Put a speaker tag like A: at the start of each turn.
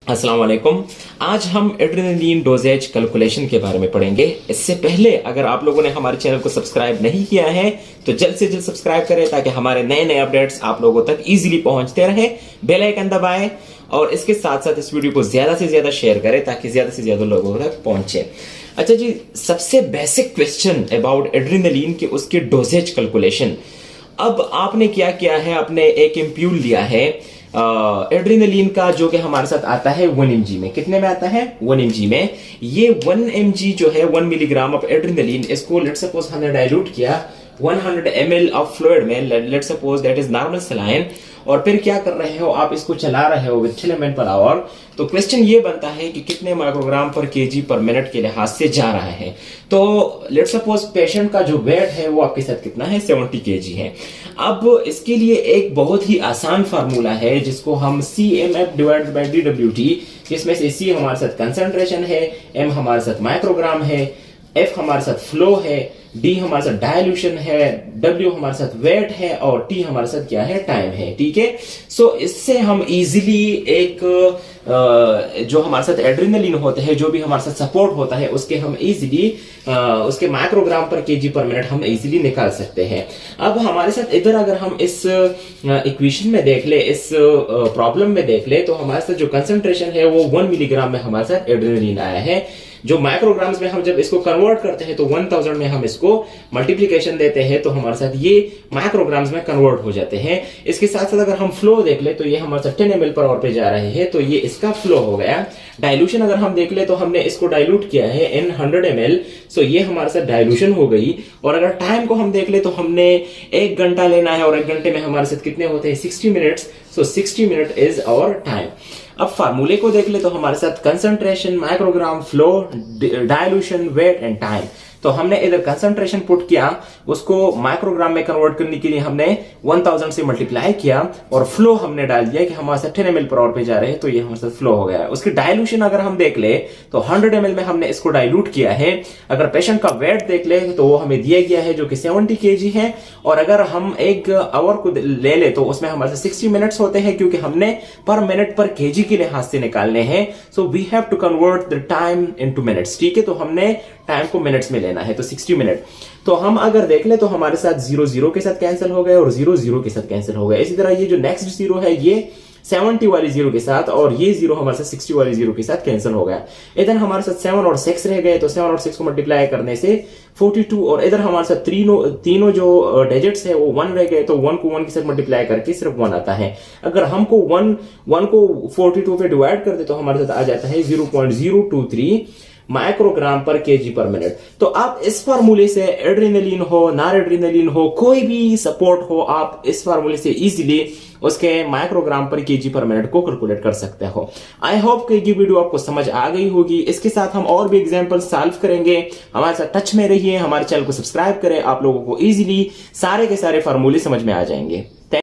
A: अस्सलाम वालेकुम। आज हम एड्रेनलिन डोजेज कैलकुलेशन के बारे में पढ़ेंगे। इससे पहले अगर आप लोगों ने हमारे चैनल को सब्सक्राइब नहीं किया है तो जल्द से जल्द सब्सक्राइब करें ताकि हमारे नए नए अपडेट्स आप लोगों तक इजीली पहुंचते रहे। बेल आइकन दबाएं और इसके साथ साथ इस वीडियो को ज्यादा से ज्यादा शेयर करें ताकि ज्यादा से ज्यादा लोगों तक पहुंचे। अच्छा जी, सबसे बेसिक क्वेश्चन अबाउट एड्रेनलिन के उसके डोजेज कैलकुलेशन। अब आपने क्या किया है, आपने एक एम्प्यूल लिया है एड्रेनलिन का जो कि हमारे साथ आता है 1 mg में। कितने में आता है? 1 mg में। ये 1 mg जो है 1 मिलीग्राम ऑफ एड्रेनलिन, इसको लेट्स सपोज हमने डाइल्यूट किया 100 ml ऑफ फ्लूइड में, let's suppose that is normal saline, और फिर क्या कर रहे हो आप, इसको चला रहे हो विद 3 ml पर आवर। तो क्वेश्चन ये बनता है कि कितने माइक्रोग्राम पर केजी पर मिनट के लिहाज से जा रहा है। तो लेट्स सपोज पेशेंट का जो वेट है वो आपके साथ कितना है, 70 केजी है। अब इसके लिए एक बहुत ही आसान फार्मूला है जिसको हम CMF डिवाइडेड बाय DWT, जिसमें से C हमारे साथ कंसंट्रेशन है, M हमारे साथ माइक्रोग्राम है, F हमारे साथ फ्लो है, D हमारे साथ डायल्यूशन है, W हमारे साथ वेट है और T हमारे साथ क्या है, टाइम है। ठीक है। सो इससे हम इजीली एक जो हमारे साथ एड्रेनलिन होते हैं, जो भी हमारे साथ सपोर्ट होता है, उसके हम इजीली उसके माइक्रोग्राम पर केजी पर मिनट हम इजीली निकाल सकते हैं। अब हमारे साथ इधर अगर हम इस इक्वेशन में देख ले, इस प्रॉब्लम में देख ले, तो हमारे साथ जो कंसंट्रेशन है वो 1 मिलीग्राम में हमारे साथ एड्रेनलिन आया है। जो माइक्रोग्राम्स में हम जब इसको कन्वर्ट करते हैं तो 1000 में हम इसको मल्टीप्लीकेशन देते हैं तो हमारे साथ ये माइक्रोग्राम्स में कन्वर्ट हो जाते हैं। इसके साथ साथ अगर हम फ्लो देख ले तो ये हमारे साथ 10 ml पर आवर पे जा रहे हैं, तो ये इसका फ्लो हो गया। डाइल्यूशन अगर हम देख ले तो हमने इसको डाइल्यूट किया है इन 100 ml, सो ये हमारे साथ डाइल्यूशन हो गई। और अगर टाइम को हम देख ले तो हमने 1 घंटा लेना है और 1 घंटे में हमारे साथ कितने होते हैं, 60 minutes. So 60 minute is our time. अब फार्मूले को देख ले तो हमारे साथ concentration, microgram, flow, dilution, weight and time. तो हमने इधर कंसंट्रेशन पुट किया, उसको माइक्रोग्राम में कन्वर्ट करने के लिए हमने 1000 से मल्टीप्लाई किया, और फ्लो हमने डाल दिया कि हमारे साथ 10 ml पर आवर पे जा रहे हैं, तो ये हमारे साथ फ्लो हो गया। उसकी डाइल्यूशन अगर हम देख ले तो 100 ml में हमने इसको डाइल्यूट किया है। अगर पेशेंट का वेट देख ले तो वो हमें दिया गया है जो कि 70 kg है, और अगर हम 1 आवर को ले ले तो उसमें हमारे साथ 60 मिनट्स होते हैं, क्योंकि हमने पर मिनट पर केजी के लिहाज से निकालने हैं। So we have to convert the time into minutes. ठीक है, तो हमने टाइम को मिनट्स में लेना है, तो 60 मिनट। तो हम अगर देख ले तो हमारे साथ 0 0 के साथ कैंसिल हो गए और 0 0 के साथ कैंसिल हो गए। इसी तरह ये जो नेक्स्ट 0 है ये 70 वाली 0 के साथ, और ये 0 हमारे साथ 60 वाली 0 के साथ कैंसिल हो गया। इधर हमारे साथ 7 और 6 रह गए, तो 7 और 6 को मल्टीप्लाई करने से 42, और इधर हमारे साथ तीनों जो डिजिट्स है वो 1 रह गए, तो 1 को 1 के साथ मल्टीप्लाई करके सिर्फ 1 आता है। अगर हमको 1 को 42 पे डिवाइड कर दे तो हमारे साथ आ जाता है 0.023 माइक्रोग्राम पर केजी पर मिनट। तो आप इस फार्मूले से एड्रेनलिन हो, नॉन एड्रेनलिन हो, कोई भी सपोर्ट हो, आप इस फार्मूले से इजीली उसके माइक्रोग्राम पर केजी पर मिनट को कैलकुलेट कर सकते हो। आई होप कि ये वीडियो आपको समझ आ गई होगी। इसके साथ हम और भी एग्जांपल सॉल्व करेंगे। हमारे साथ टच में रहिए, हमारे चैनल को सब्सक्राइब करें, आप लोगों को इजीली सारे के सारे फार्मूले समझ में आ जाएंगे।